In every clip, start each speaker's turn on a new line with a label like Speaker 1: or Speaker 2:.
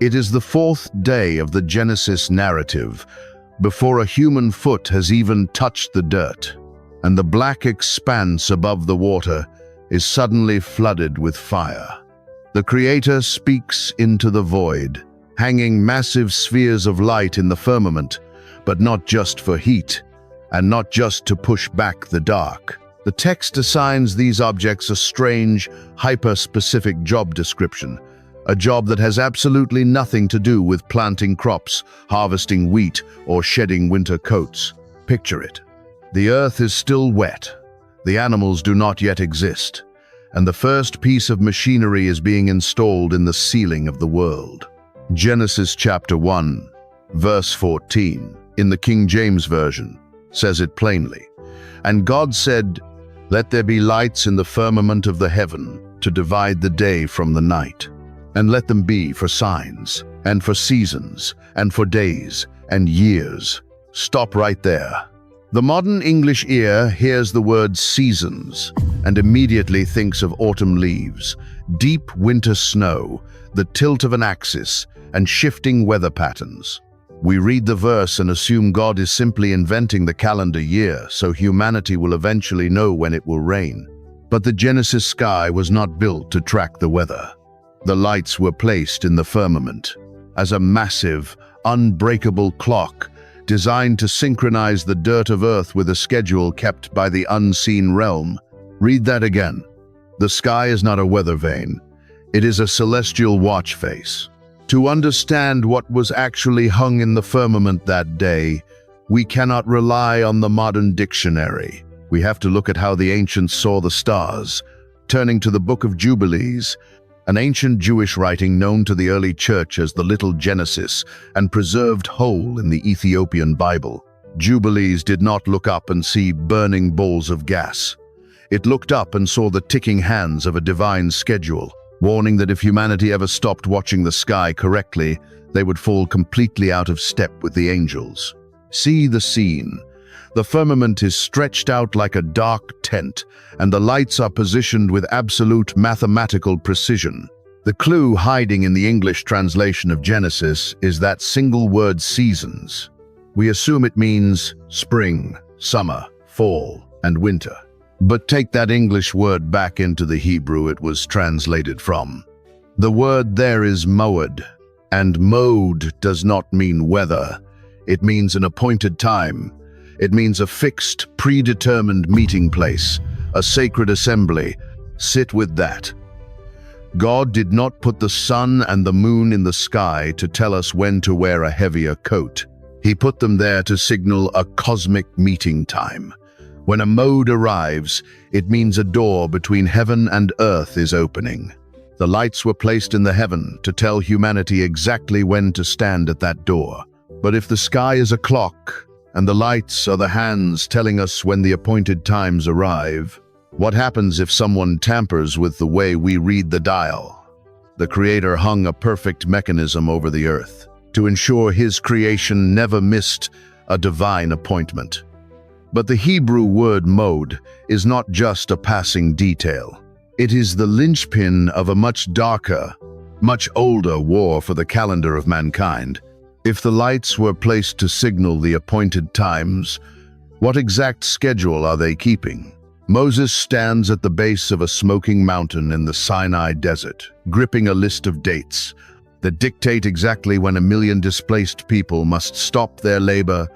Speaker 1: It is the fourth day of the Genesis narrative, before a human foot has even touched the dirt, and the black expanse above the water is suddenly flooded with fire. The Creator speaks into the void, hanging massive spheres of light in the firmament, but not just for heat, and not just to push back the dark. The text assigns these objects a strange, hyper-specific job description, a job that has absolutely nothing to do with planting crops, harvesting wheat, or shedding winter coats. Picture it. The earth is still wet, the animals do not yet exist, and the first piece of machinery is being installed in the ceiling of the world. Genesis chapter 1, verse 14, in the King James Version, says it plainly. And God said, "Let there be lights in the firmament of the heaven to divide the day from the night, and let them be for signs, and for seasons, and for days, and years." Stop right there. The modern English ear hears the word seasons and immediately thinks of autumn leaves, deep winter snow, the tilt of an axis, and shifting weather patterns. We read the verse and assume God is simply inventing the calendar year so humanity will eventually know when it will rain. But the Genesis sky was not built to track the weather. The lights were placed in the firmament as a massive, unbreakable clock designed to synchronize the dirt of earth with a schedule kept by the unseen realm. Read that again. The sky is not a weather vane. It is a celestial watch face. To understand what was actually hung in the firmament that day, we cannot rely on the modern dictionary. We have to look at how the ancients saw the stars. Turning to the Book of Jubilees, an ancient Jewish writing known to the early church as the Little Genesis and preserved whole in the Ethiopian Bible. Jubilees did not look up and see burning balls of gas. It looked up and saw the ticking hands of a divine schedule, warning that if humanity ever stopped watching the sky correctly, they would fall completely out of step with the angels. See the scene. The firmament is stretched out like a dark tent, and the lights are positioned with absolute mathematical precision. The clue hiding in the English translation of Genesis is that single word seasons. We assume it means spring, summer, fall, and winter. But take that English word back into the Hebrew it was translated from. The word there is moed, and moed does not mean weather. It means an appointed time. It means a fixed, predetermined meeting place, a sacred assembly. Sit with that. God did not put the sun and the moon in the sky to tell us when to wear a heavier coat. He put them there to signal a cosmic meeting time. When a mode arrives, it means a door between heaven and earth is opening. The lights were placed in the heaven to tell humanity exactly when to stand at that door. But if the sky is a clock, and the lights are the hands telling us when the appointed times arrive, what happens if someone tampers with the way we read the dial? The Creator hung a perfect mechanism over the earth to ensure His creation never missed a divine appointment. But the Hebrew word mode is not just a passing detail. It is the linchpin of a much darker, much older war for the calendar of mankind. If the lights were placed to signal the appointed times, what exact schedule are they keeping? Moses stands at the base of a smoking mountain in the Sinai desert, gripping a list of dates that dictate exactly when 1 million displaced people must stop their labor,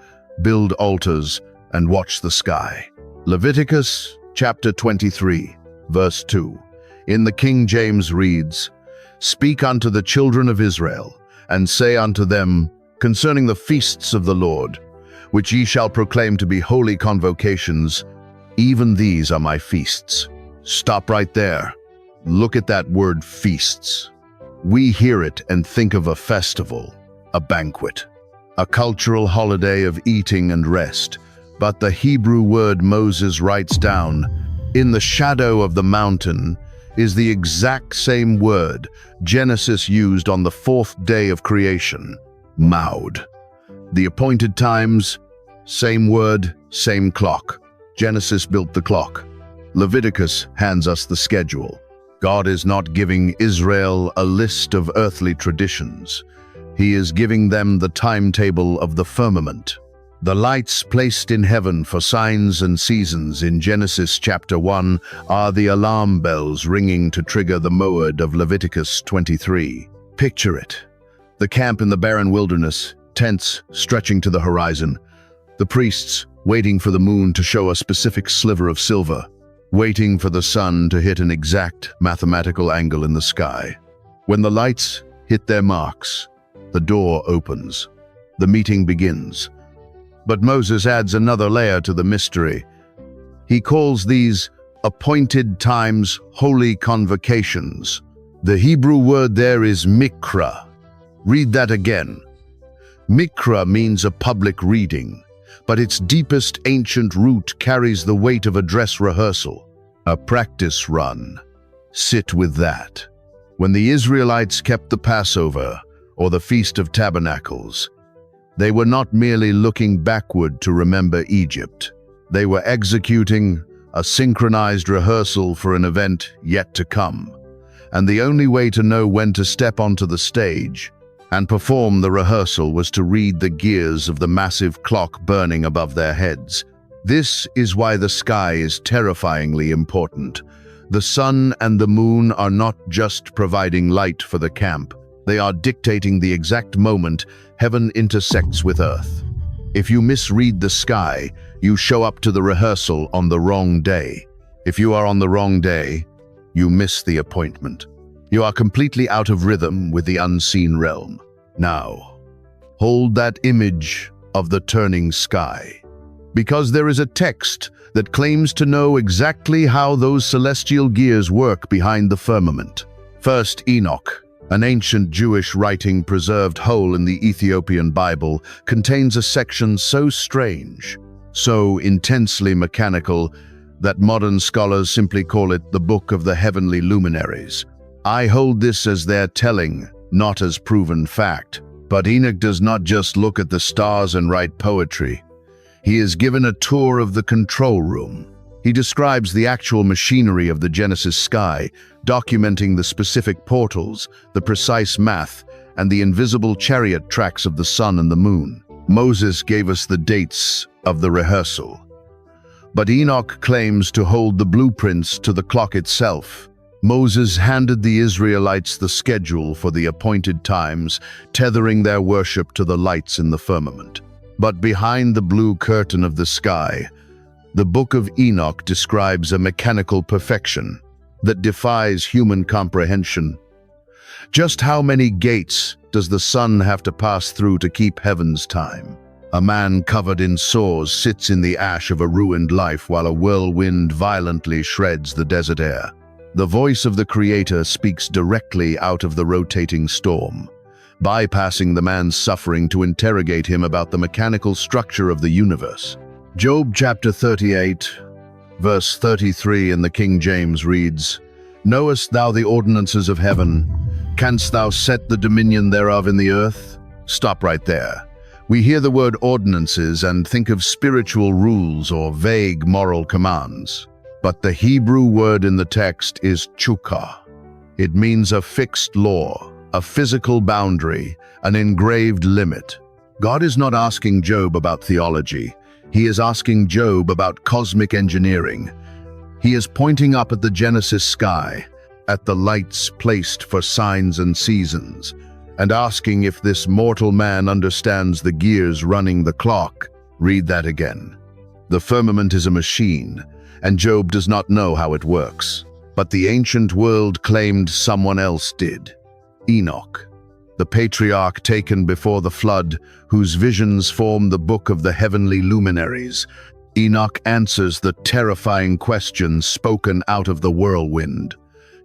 Speaker 1: build altars, and watch the sky. Leviticus chapter 23, verse 2, in the King James reads, "Speak unto the children of Israel, and say unto them, concerning the feasts of the Lord, which ye shall proclaim to be holy convocations, even these are my feasts." Stop right there. Look at that word feasts. We hear it and think of a festival, a banquet, a cultural holiday of eating and rest. But the Hebrew word Moses writes down, in the shadow of the mountain, is the exact same word Genesis used on the fourth day of creation. Maud. The appointed times, same word, same clock. Genesis built the clock. Leviticus hands us the schedule. God is not giving Israel a list of earthly traditions. He is giving them the timetable of the firmament. The lights placed in heaven for signs and seasons in Genesis chapter 1 are the alarm bells ringing to trigger the moed of Leviticus 23. Picture it. The camp in the barren wilderness, tents stretching to the horizon. The priests waiting for the moon to show a specific sliver of silver, waiting for the sun to hit an exact mathematical angle in the sky. When the lights hit their marks, the door opens. The meeting begins. But Moses adds another layer to the mystery. He calls these appointed times holy convocations. The Hebrew word there is mikra. Read that again. Mikra means a public reading, but its deepest ancient root carries the weight of a dress rehearsal, a practice run. Sit with that. When the Israelites kept the Passover, or the Feast of Tabernacles, they were not merely looking backward to remember Egypt. They were executing a synchronized rehearsal for an event yet to come. And the only way to know when to step onto the stage and perform the rehearsal was to read the gears of the massive clock burning above their heads. This is why the sky is terrifyingly important. The sun and the moon are not just providing light for the camp. They are dictating the exact moment heaven intersects with earth. If you misread the sky, you show up to the rehearsal on the wrong day. If you are on the wrong day, you miss the appointment. You are completely out of rhythm with the unseen realm. Now, hold that image of the turning sky, because there is a text that claims to know exactly how those celestial gears work behind the firmament. First, Enoch, an ancient Jewish writing preserved whole in the Ethiopian Bible, contains a section so strange, so intensely mechanical, that modern scholars simply call it the Book of the Heavenly Luminaries. I hold this as their telling, not as proven fact. But Enoch does not just look at the stars and write poetry. He is given a tour of the control room. He describes the actual machinery of the Genesis sky, documenting the specific portals, the precise math, and the invisible chariot tracks of the sun and the moon. Moses gave us the dates of the rehearsal, but Enoch claims to hold the blueprints to the clock itself. Moses handed the Israelites the schedule for the appointed times, tethering their worship to the lights in the firmament. But behind the blue curtain of the sky, the Book of Enoch describes a mechanical perfection that defies human comprehension. Just how many gates does the sun have to pass through to keep heaven's time? A man covered in sores sits in the ash of a ruined life while a whirlwind violently shreds the desert air. The voice of the Creator speaks directly out of the rotating storm, bypassing the man's suffering to interrogate him about the mechanical structure of the universe. Job chapter 38, verse 33 in the King James reads, "Knowest thou the ordinances of heaven? Canst thou set the dominion thereof in the earth?" Stop right there. We hear the word ordinances and think of spiritual rules or vague moral commands. But the Hebrew word in the text is chukah. It means a fixed law, a physical boundary, an engraved limit. God is not asking Job about theology. He is asking Job about cosmic engineering. He is pointing up at the Genesis sky, at the lights placed for signs and seasons, and asking if this mortal man understands the gears running the clock. Read that again. The firmament is a machine, and Job does not know how it works. But the ancient world claimed someone else did. Enoch, the patriarch taken before the flood, whose visions form the book of the heavenly luminaries. Enoch answers the terrifying question spoken out of the whirlwind.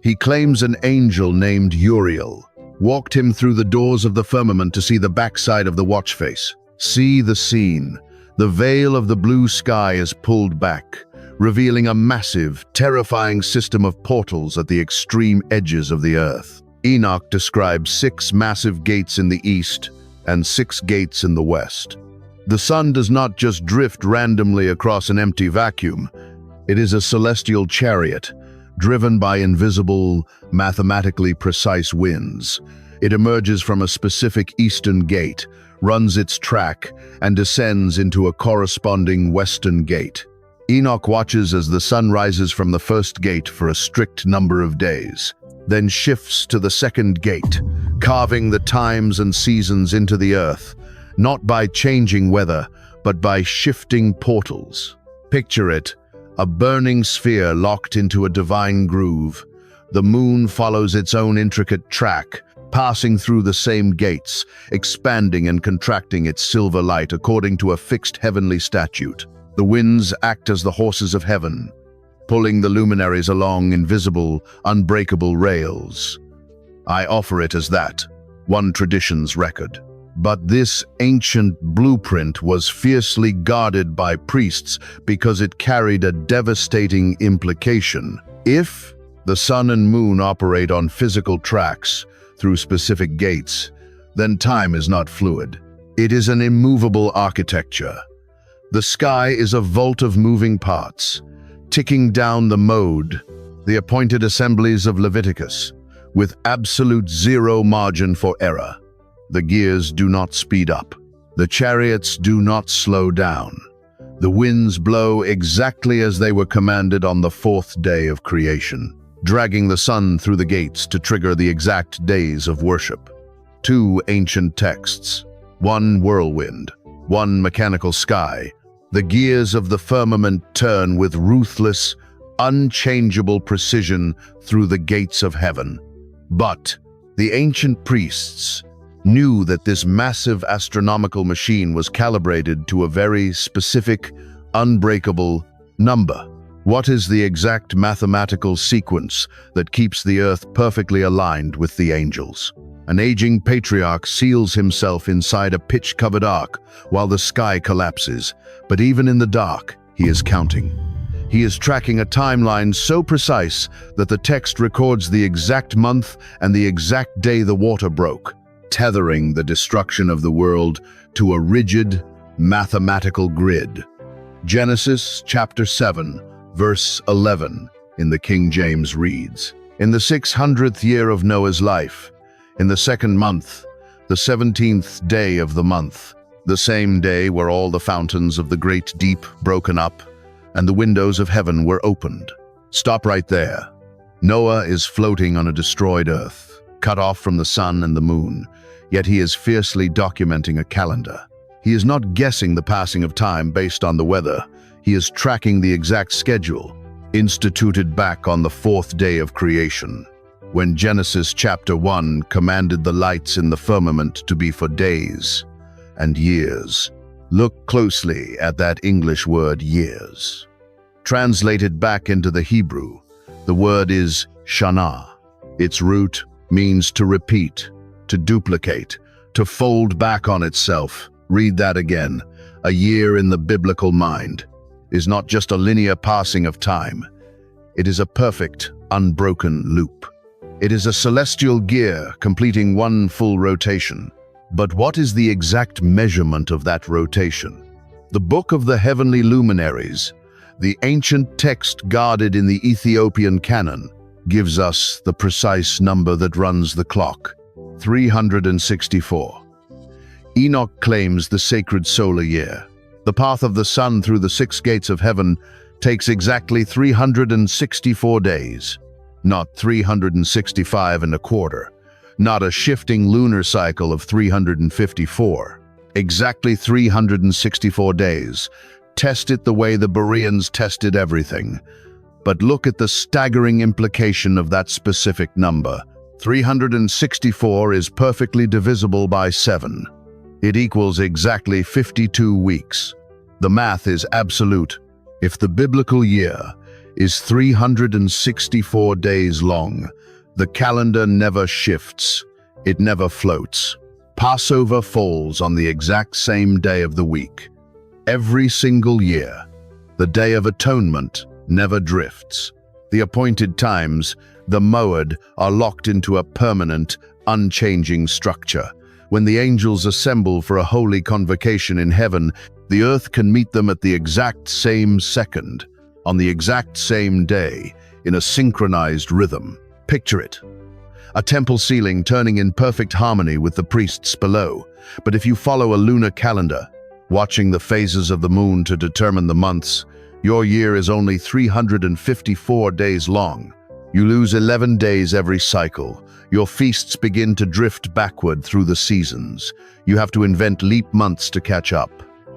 Speaker 1: He claims an angel named Uriel walked him through the doors of the firmament to see the backside of the watch face. See the scene. The veil of the blue sky is pulled back, revealing a massive, terrifying system of portals at the extreme edges of the earth. Enoch describes 6 massive gates in the east and 6 gates in the west. The sun does not just drift randomly across an empty vacuum. It is a celestial chariot, driven by invisible, mathematically precise winds. It emerges from a specific eastern gate, runs its track, and descends into a corresponding western gate. Enoch watches as the sun rises from the first gate for a strict number of days, then shifts to the second gate, carving the times and seasons into the earth, not by changing weather, but by shifting portals. Picture it, a burning sphere locked into a divine groove. The moon follows its own intricate track, passing through the same gates, expanding and contracting its silver light according to a fixed heavenly statute. The winds act as the horses of heaven, pulling the luminaries along invisible, unbreakable rails. I offer it as that, one tradition's record. But this ancient blueprint was fiercely guarded by priests because it carried a devastating implication. If the sun and moon operate on physical tracks through specific gates, then time is not fluid. It is an immovable architecture. The sky is a vault of moving parts, ticking down the mode, the appointed assemblies of Leviticus, with absolute zero margin for error. The gears do not speed up. The chariots do not slow down. The winds blow exactly as they were commanded on the fourth day of creation, dragging the sun through the gates to trigger the exact days of worship. Two ancient texts, one whirlwind, one mechanical sky. The gears of the firmament turn with ruthless, unchangeable precision through the gates of heaven. But the ancient priests knew that this massive astronomical machine was calibrated to a very specific, unbreakable number. What is the exact mathematical sequence that keeps the earth perfectly aligned with the angels? An aging patriarch seals himself inside a pitch-covered ark while the sky collapses, but even in the dark, he is counting. He is tracking a timeline so precise that the text records the exact month and the exact day the water broke, tethering the destruction of the world to a rigid, mathematical grid. Genesis chapter 7, verse 11 in the King James reads, "In the 600th year of Noah's life, in the second month, the 17th day of the month, the same day were all the fountains of the great deep broken up, and the windows of heaven were opened." Stop right there. Noah is floating on a destroyed earth, cut off from the sun and the moon, yet he is fiercely documenting a calendar. He is not guessing the passing of time based on the weather. He is tracking the exact schedule, instituted back on the fourth day of creation, when Genesis chapter 1 commanded the lights in the firmament to be for days and years. Look closely at that English word years. Translated back into the Hebrew, the word is shana. Its root means to repeat, to duplicate, to fold back on itself. Read that again. A year in the biblical mind is not just a linear passing of time. It is a perfect, unbroken loop. It is a celestial gear completing one full rotation. But what is the exact measurement of that rotation? The Book of the Heavenly Luminaries, the ancient text guarded in the Ethiopian canon, gives us the precise number that runs the clock, 364. Enoch claims the sacred solar year. The path of the sun through the six gates of heaven takes exactly 364 days, not 365 and a quarter. Not a shifting lunar cycle of 354. Exactly 364 days. Test it the way the Bereans tested everything. But look at the staggering implication of that specific number. 364 is perfectly divisible by 7. It equals exactly 52 weeks. The math is absolute. If the biblical year is 364 days long, the calendar never shifts, it never floats. Passover falls on the exact same day of the week. Every single year, the Day of Atonement never drifts. The appointed times, the moed, are locked into a permanent, unchanging structure. When the angels assemble for a holy convocation in heaven, the earth can meet them at the exact same second, on the exact same day, in a synchronized rhythm. Picture it. A temple ceiling turning in perfect harmony with the priests below. But if you follow a lunar calendar, watching the phases of the moon to determine the months, your year is only 354 days long. You lose 11 days every cycle. Your feasts begin to drift backward through the seasons. You have to invent leap months to catch up.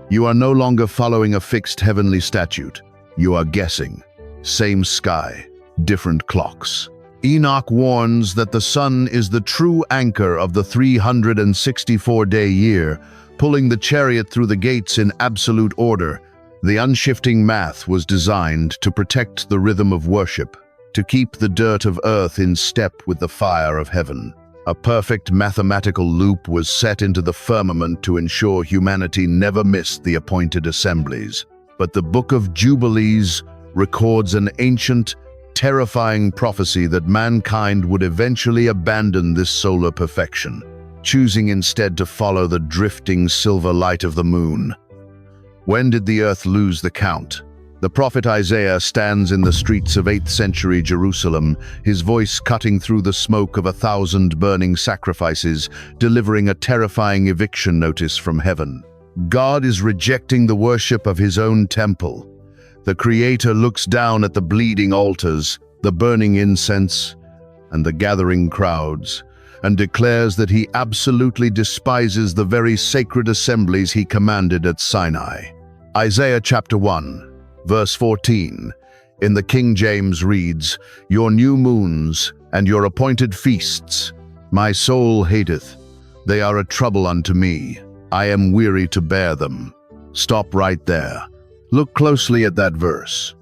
Speaker 1: You are no longer following a fixed heavenly statute. You are guessing. Same sky, different clocks. Enoch warns that the sun is the true anchor of the 364-day year, pulling the chariot through the gates in absolute order. The unshifting math was designed to protect the rhythm of worship, to keep the dirt of earth in step with the fire of heaven. A perfect mathematical loop was set into the firmament to ensure humanity never missed the appointed assemblies. But the Book of Jubilees records an ancient, terrifying prophecy that mankind would eventually abandon this solar perfection, choosing instead to follow the drifting silver light of the moon. When did the earth lose the count? The prophet Isaiah stands in the streets of 8th century Jerusalem, his voice cutting through the smoke of 1,000 burning sacrifices, delivering a terrifying eviction notice from heaven. God is rejecting the worship of his own temple. The Creator looks down at the bleeding altars, the burning incense, and the gathering crowds, and declares that he absolutely despises the very sacred assemblies he commanded at Sinai. Isaiah chapter 1, verse 14, in the King James reads, "Your new moons and your appointed feasts, my soul hateth. They are a trouble unto me. I am weary to bear them." Stop right there. Look closely at that verse.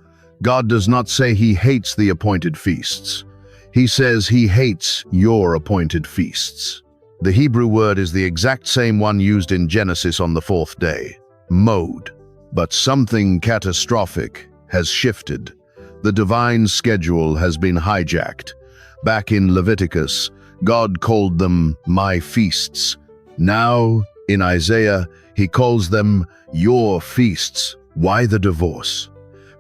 Speaker 1: God does not say he hates the appointed feasts. He says he hates your appointed feasts. The Hebrew word is the exact same one used in Genesis on the 4th day, mode. But something catastrophic has shifted. The divine schedule has been hijacked. Back in Leviticus, God called them my feasts. Now, in Isaiah, he calls them your feasts. Why the divorce?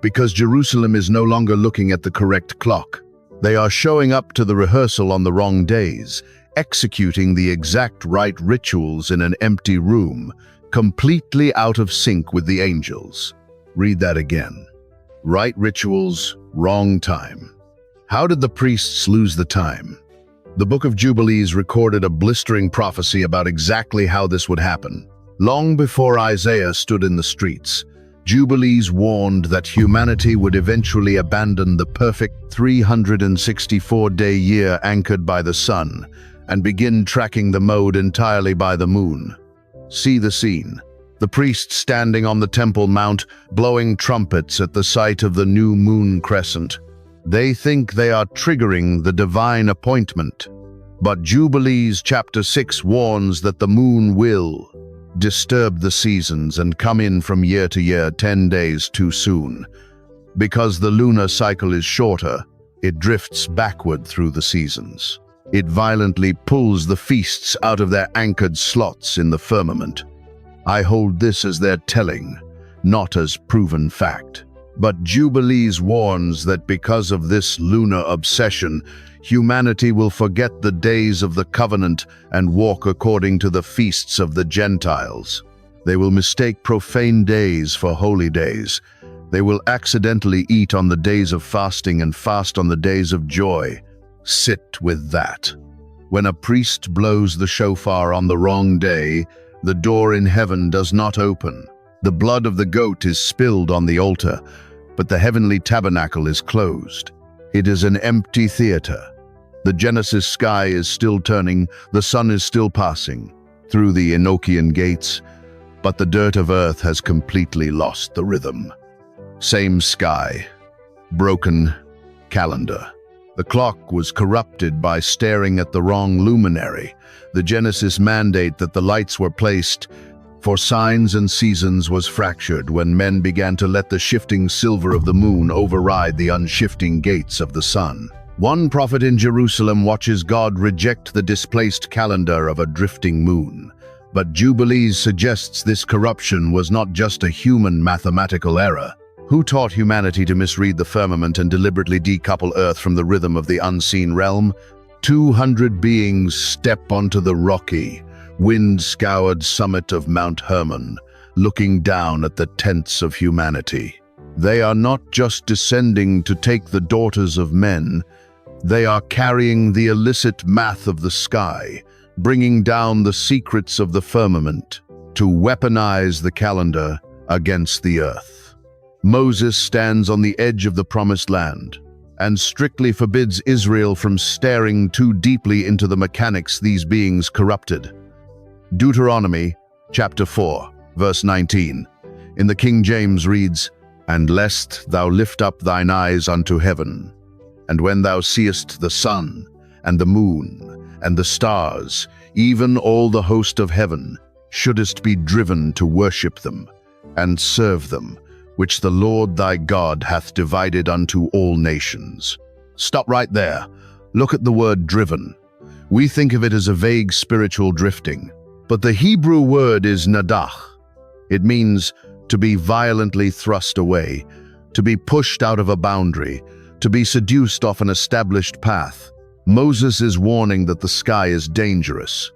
Speaker 1: Because Jerusalem is no longer looking at the correct clock. They are showing up to the rehearsal on the wrong days, executing the exact right rituals in an empty room, completely out of sync with the angels. Read that again. Right rituals, wrong time. How did the priests lose the time? The Book of Jubilees recorded a blistering prophecy about exactly how this would happen. Long before Isaiah stood in the streets, Jubilees warned that humanity would eventually abandon the perfect 364-day year anchored by the sun and begin tracking the mode entirely by the moon. See the scene. The priests standing on the Temple Mount, blowing trumpets at the sight of the new moon crescent. They think they are triggering the divine appointment. But Jubilees chapter 6 warns that the moon will disturb the seasons and come in from year to year 10 days too soon. Because the lunar cycle is shorter, it drifts backward through the seasons. It violently pulls the feasts out of their anchored slots in the firmament. I hold this as their telling, not as proven fact. But Jubilees warns that because of this lunar obsession, humanity will forget the days of the covenant and walk according to the feasts of the Gentiles. They will mistake profane days for holy days. They will accidentally eat on the days of fasting and fast on the days of joy. Sit with that. When a priest blows the shofar on the wrong day, the door in heaven does not open. The blood of the goat is spilled on the altar, but the heavenly tabernacle is closed. It is an empty theater. The Genesis sky is still turning, the sun is still passing through the Enochian gates, but the dirt of earth has completely lost the rhythm. Same sky, broken calendar. The clock was corrupted by staring at the wrong luminary. The Genesis mandate that the lights were placed for signs and seasons was fractured when men began to let the shifting silver of the moon override the unshifting gates of the sun. One prophet in Jerusalem watches God reject the displaced calendar of a drifting moon. But Jubilees suggests this corruption was not just a human mathematical error. Who taught humanity to misread the firmament and deliberately decouple Earth from the rhythm of the unseen realm? 200 beings step onto the rocky, wind-scoured summit of Mount Hermon, looking down at the tents of humanity. They are not just descending to take the daughters of men, they are carrying the illicit math of the sky, bringing down the secrets of the firmament to weaponize the calendar against the earth. Moses stands on the edge of the promised land and strictly forbids Israel from staring too deeply into the mechanics these beings corrupted. Deuteronomy chapter 4, verse 19, in the King James reads, "And lest thou lift up thine eyes unto heaven, and when thou seest the sun, and the moon, and the stars, even all the host of heaven, shouldest be driven to worship them, and serve them, which the Lord thy God hath divided unto all nations." Stop right there. Look at the word driven. We think of it as a vague spiritual drifting, but the Hebrew word is nadach. It means to be violently thrust away, to be pushed out of a boundary, to be seduced off an established path. Moses is warning that the sky is dangerous.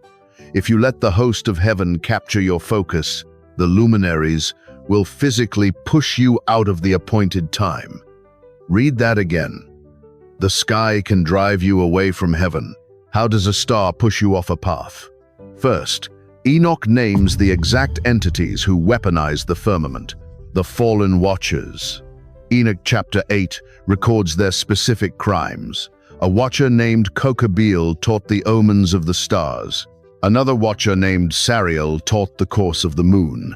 Speaker 1: If you let the host of heaven capture your focus, the luminaries will physically push you out of the appointed time. Read that again. The sky can drive you away from heaven. How does a star push you off a path? First, Enoch names the exact entities who weaponize the firmament, the fallen watchers. Enoch chapter 8 records their specific crimes. A watcher named Kokabeel taught the omens of the stars. Another watcher named Sariel taught the course of the moon.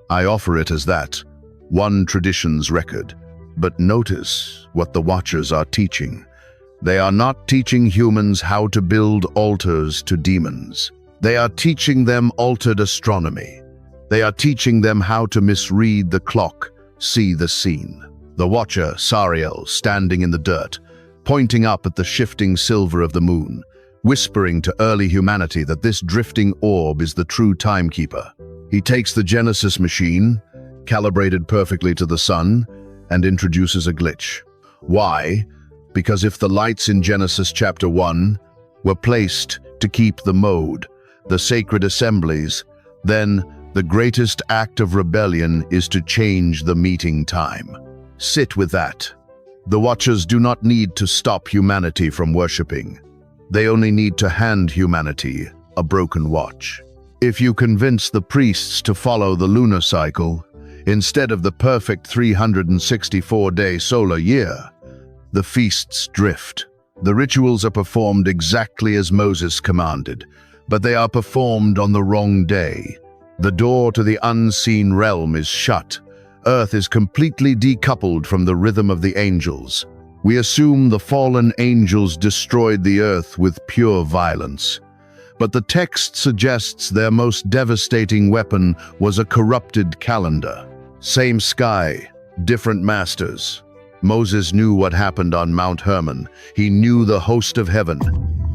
Speaker 1: I offer it as that, one tradition's record. But notice what the watchers are teaching. They are not teaching humans how to build altars to demons. They are teaching them altered astronomy. They are teaching them how to misread the clock, see the scene. The watcher, Sariel, standing in the dirt, pointing up at the shifting silver of the moon, whispering to early humanity that this drifting orb is the true timekeeper. He takes the Genesis machine, calibrated perfectly to the sun, and introduces a glitch. Why? Because if the lights in Genesis chapter 1 were placed to keep the mode, the sacred assemblies, then the greatest act of rebellion is to change the meeting time. Sit with that. The watchers do not need to stop humanity from worshipping. They only need to hand humanity a broken watch. If you convince the priests to follow the lunar cycle, instead of the perfect 364-day solar year, the feasts drift. The rituals are performed exactly as Moses commanded, but they are performed on the wrong day. The door to the unseen realm is shut. Earth is completely decoupled from the rhythm of the angels. We assume the fallen angels destroyed the earth with pure violence. But the text suggests their most devastating weapon was a corrupted calendar. Same sky, different masters. Moses knew what happened on Mount Hermon. He knew the host of heaven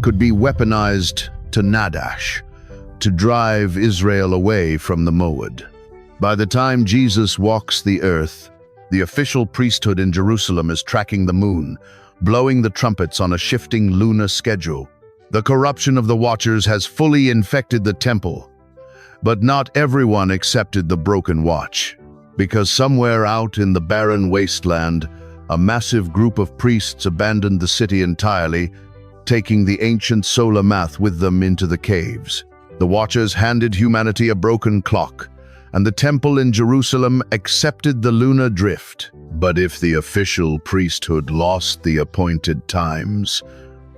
Speaker 1: could be weaponized to Nadash, to drive Israel away from the Moed. By the time Jesus walks the earth, the official priesthood in Jerusalem is tracking the moon, blowing the trumpets on a shifting lunar schedule. The corruption of the watchers has fully infected the temple. But not everyone accepted the broken watch, because somewhere out in the barren wasteland, a massive group of priests abandoned the city entirely, taking the ancient solar math with them into the caves. The watchers handed humanity a broken clock, and the temple in Jerusalem accepted the lunar drift. But if the official priesthood lost the appointed times,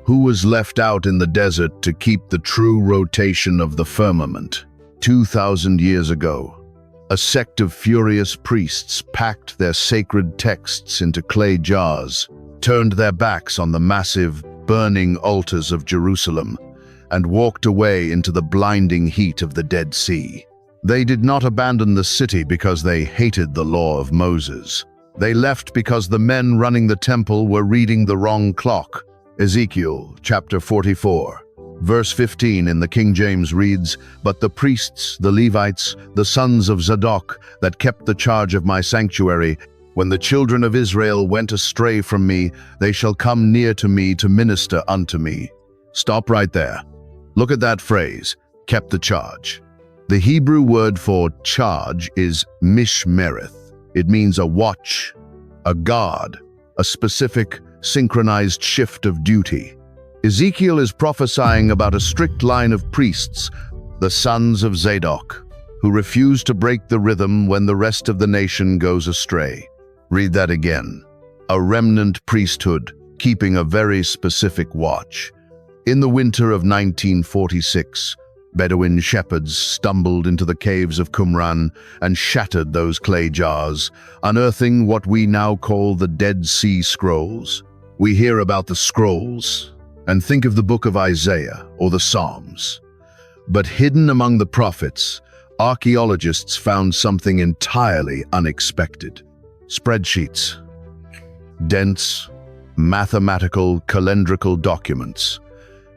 Speaker 1: who was left out in the desert to keep the true rotation of the firmament? 2,000 years ago, a sect of furious priests packed their sacred texts into clay jars, turned their backs on the massive, burning altars of Jerusalem, and walked away into the blinding heat of the Dead Sea. They did not abandon the city because they hated the law of Moses. They left because the men running the temple were reading the wrong clock. Ezekiel chapter 44, verse 15 in the King James reads, "But the priests, the Levites, the sons of Zadok, that kept the charge of my sanctuary, When the children of Israel went astray from me, they shall come near to me to minister unto me. Stop right there. Look at that phrase, kept the charge. The Hebrew word for charge is mishmereth. It means a watch, a guard, a specific, synchronized shift of duty. Ezekiel is prophesying about a strict line of priests, the sons of Zadok, who refuse to break the rhythm when the rest of the nation goes astray. Read that again. A remnant priesthood keeping a very specific watch. In the winter of 1946, Bedouin shepherds stumbled into the caves of Qumran and shattered those clay jars, unearthing what we now call the Dead Sea Scrolls. We hear about the scrolls and think of the book of Isaiah or the Psalms. But hidden among the prophets, archaeologists found something entirely unexpected. Spreadsheets. Dense, mathematical, calendrical documents.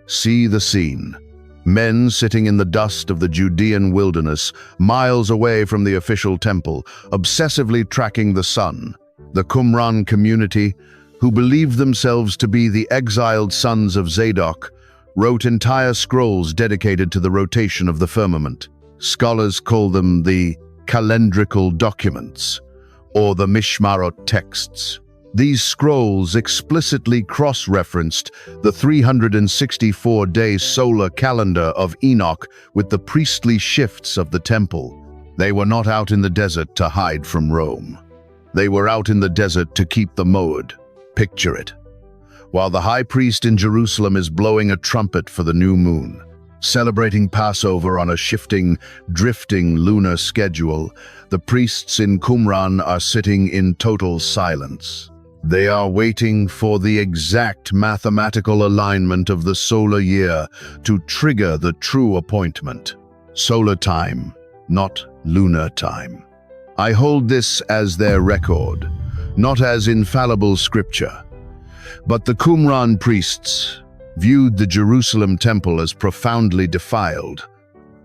Speaker 1: See the scene. Men sitting in the dust of the Judean wilderness, miles away from the official temple, obsessively tracking the sun. The Qumran community, who believed themselves to be the exiled sons of Zadok, wrote entire scrolls dedicated to the rotation of the firmament. Scholars call them the calendrical documents, or the Mishmarot texts. These scrolls explicitly cross-referenced the 364-day solar calendar of Enoch with the priestly shifts of the temple. They were not out in the desert to hide from Rome. They were out in the desert to keep the Moed. Picture it. While the high priest in Jerusalem is blowing a trumpet for the new moon, celebrating Passover on a shifting, drifting lunar schedule, the priests in Qumran are sitting in total silence. They are waiting for the exact mathematical alignment of the solar year to trigger the true appointment. Solar time, not lunar time. I hold this as their record, not as infallible scripture. But the Qumran priests viewed the Jerusalem temple as profoundly defiled,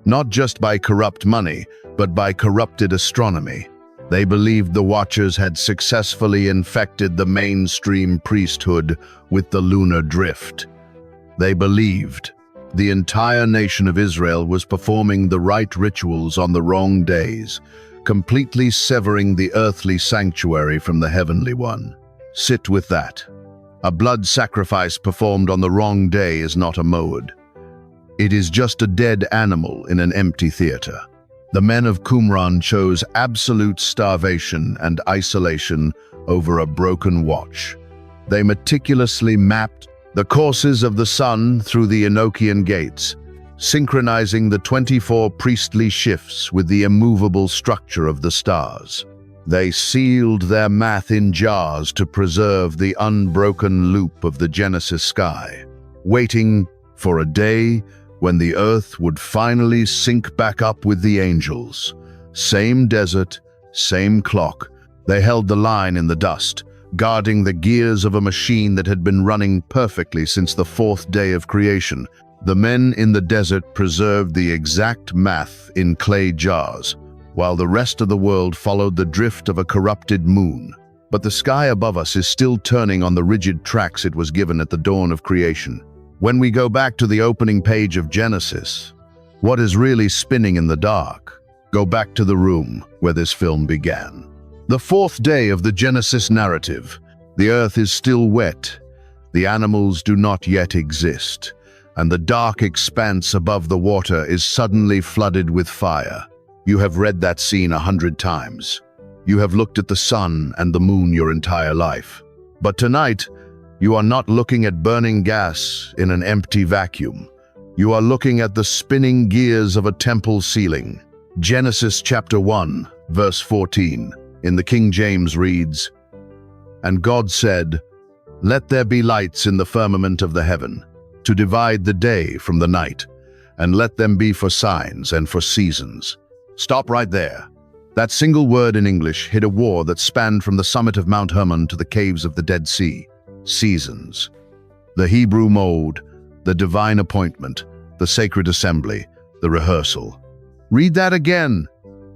Speaker 1: not just by corrupt money, but by corrupted astronomy. They believed the Watchers had successfully infected the mainstream priesthood with the lunar drift. They believed the entire nation of Israel was performing the right rituals on the wrong days, completely severing the earthly sanctuary from the heavenly one. Sit with that. A blood sacrifice performed on the wrong day is not a moed. It is just a dead animal in an empty theater. The men of Qumran chose absolute starvation and isolation over a broken watch. They meticulously mapped the courses of the sun through the Enochian gates, synchronizing the 24 priestly shifts with the immovable structure of the stars. They sealed their math in jars to preserve the unbroken loop of the Genesis sky, waiting for a day when the earth would finally sync back up with the angels. Same desert, same clock. They held the line in the dust, guarding the gears of a machine that had been running perfectly since the fourth day of creation. The men in the desert preserved the exact math in clay jars, while the rest of the world followed the drift of a corrupted moon. But the sky above us is still turning on the rigid tracks it was given at the dawn of creation. When we go back to the opening page of Genesis, what is really spinning in the dark? Go back to the room where this film began. The fourth day of the Genesis narrative. The earth is still wet. The animals do not yet exist, and the dark expanse above the water is suddenly flooded with fire. You have read that scene 100 times. You have looked at the sun and the moon your entire life. But tonight, you are not looking at burning gas in an empty vacuum. You are looking at the spinning gears of a temple ceiling. Genesis chapter 1, verse 14, in the King James reads, "And God said, Let there be lights in the firmament of the heaven, to divide the day from the night, and let them be for signs and for seasons." Stop right there. That single word in English hid a war that spanned from the summit of Mount Hermon to the caves of the Dead Sea. Seasons. The Hebrew mode, the divine appointment, the sacred assembly, the rehearsal. Read that again.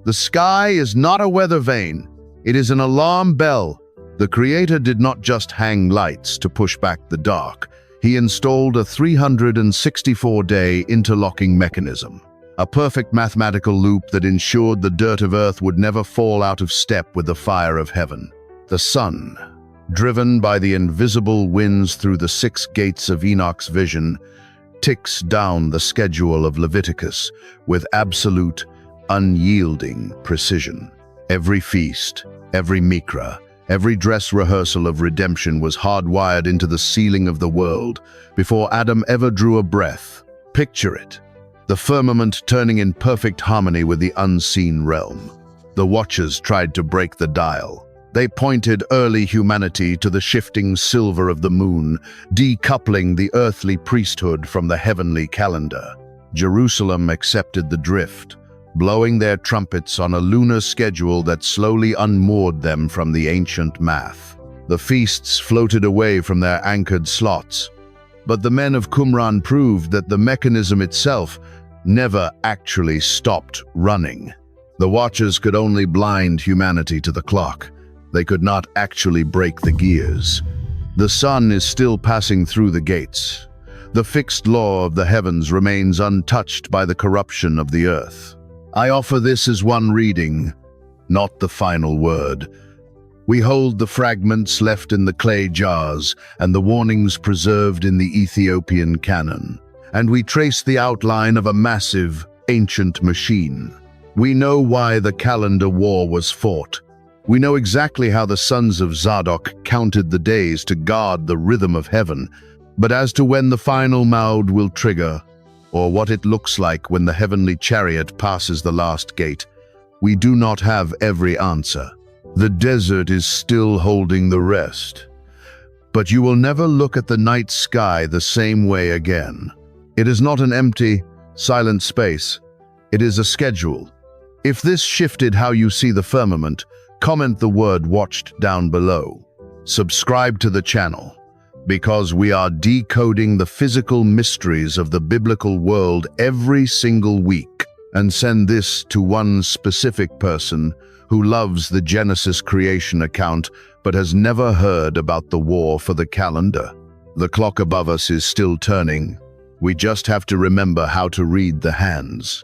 Speaker 1: The sky is not a weather vane. It is an alarm bell. The Creator did not just hang lights to push back the dark. He installed a 364-day interlocking mechanism, a perfect mathematical loop that ensured the dirt of earth would never fall out of step with the fire of heaven. The sun, driven by the invisible winds through the 6 gates of Enoch's vision, ticks down the schedule of Leviticus with absolute, unyielding precision. Every feast, every mikra, every dress rehearsal of redemption was hardwired into the ceiling of the world before Adam ever drew a breath. Picture it, the firmament turning in perfect harmony with the unseen realm. The watchers tried to break the dial. They pointed early humanity to the shifting silver of the moon, decoupling the earthly priesthood from the heavenly calendar. Jerusalem accepted the drift, blowing their trumpets on a lunar schedule that slowly unmoored them from the ancient math. The feasts floated away from their anchored slots, but the men of Qumran proved that the mechanism itself never actually stopped running. The watchers could only blind humanity to the clock. They could not actually break the gears. The sun is still passing through the gates. The fixed law of the heavens remains untouched by the corruption of the earth. I offer this as one reading, not the final word. We hold the fragments left in the clay jars and the warnings preserved in the Ethiopian canon, and we trace the outline of a massive, ancient machine. We know why the calendar war was fought. We know exactly how the sons of Zadok counted the days to guard the rhythm of heaven, but as to when the final Maud will trigger, or what it looks like when the heavenly chariot passes the last gate, we do not have every answer. The desert is still holding the rest. But you will never look at the night sky the same way again. It is not an empty, silent space. It is a schedule. If this shifted how you see the firmament, comment the word "watched" down below. Subscribe to the channel, because we are decoding the physical mysteries of the biblical world every single week. And send this to one specific person who loves the Genesis creation account but has never heard about the war for the calendar. The clock above us is still turning. We just have to remember how to read the hands.